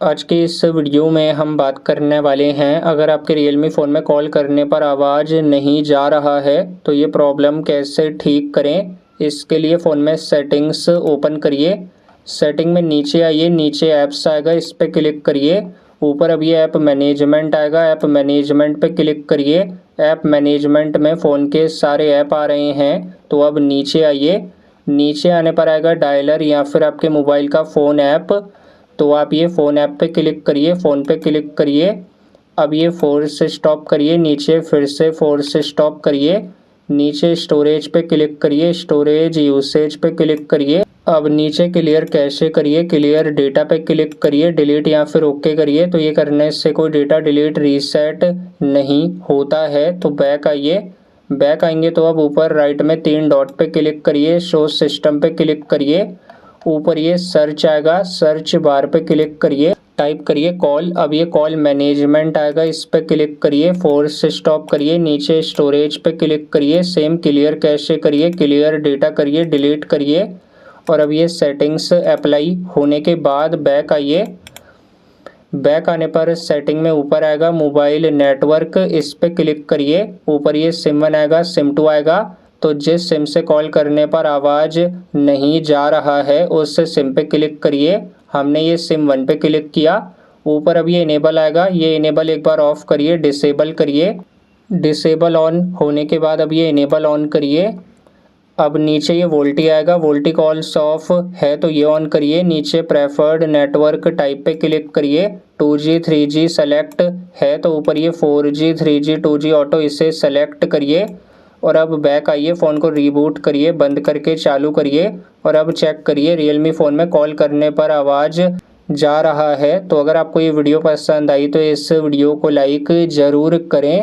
आज के इस वीडियो में हम बात करने वाले हैं, अगर आपके Realme फ़ोन में कॉल करने पर आवाज़ नहीं जा रहा है तो ये प्रॉब्लम कैसे ठीक करें। इसके लिए फ़ोन में सेटिंग्स ओपन करिए। सेटिंग में नीचे आइए, नीचे ऐप्स आएगा, इस पर क्लिक करिए। ऊपर अब ये ऐप मैनेजमेंट आएगा, ऐप मैनेजमेंट पे क्लिक करिए। ऐप मैनेजमेंट में फ़ोन के सारे ऐप आ रहे हैं, तो अब नीचे आइए। नीचे आने पर आएगा डायलर या फिर आपके मोबाइल का फ़ोन ऐप, तो आप ये फ़ोन ऐप पे क्लिक करिए, फ़ोन पे क्लिक करिए। अब ये फोर्स स्टॉप करिए, नीचे फिर से फोर्स स्टॉप करिए। नीचे स्टोरेज पे क्लिक करिए, स्टोरेज यूसेज पे क्लिक करिए। अब नीचे क्लियर कैशे करिए, क्लियर डेटा पे क्लिक करिए, डिलीट या फिर ओके करिए। तो ये करने से कोई डेटा डिलीट रीसेट नहीं होता है। तो बैक आइए। बैक आएंगे तो अब ऊपर राइट में 3 डॉट पे क्लिक करिए, शो सिस्टम पे क्लिक करिए। ऊपर ये सर्च आएगा, सर्च बार पे क्लिक करिए, टाइप करिए कॉल। अब ये कॉल मैनेजमेंट आएगा, इस पे क्लिक करिए, फोर्स स्टॉप करिए, नीचे स्टोरेज पे क्लिक करिए, सेम क्लियर कैशे करिए, क्लियर डेटा करिए, डिलीट करिए। और अब ये सेटिंग्स अप्लाई होने के बाद बैक आइए। बैक आने पर सेटिंग में ऊपर आएगा मोबाइल नेटवर्क, इस पे क्लिक करिए। ऊपर ये सिम 1 आएगा, सिम 2 आएगा। तो जिस सिम से कॉल करने पर आवाज़ नहीं जा रहा है उस सिम पे क्लिक करिए। हमने ये सिम 1 पे क्लिक किया। ऊपर अब ये इनेबल आएगा, ये इनेबल एक बार ऑफ करिए, डिसेबल करिए। डिसेबल ऑन होने के बाद अब ये इनेबल ऑन करिए। अब नीचे ये वोल्टी आएगा, वोल्टी कॉल्स ऑफ है तो ये ऑन करिए। नीचे प्रेफर्ड नेटवर्क टाइप पे क्लिक करिए। 2G 3G सेलेक्ट है तो ऊपर ये 4G 3G 2G ऑटो, इसे सेलेक्ट करिए। और अब बैक आइए, फ़ोन को रीबूट करिए, बंद करके चालू करिए। और अब चेक करिए Realme फ़ोन में कॉल करने पर आवाज़ जा रहा है। तो अगर आपको ये वीडियो पसंद आई तो इस वीडियो को लाइक ज़रूर करें।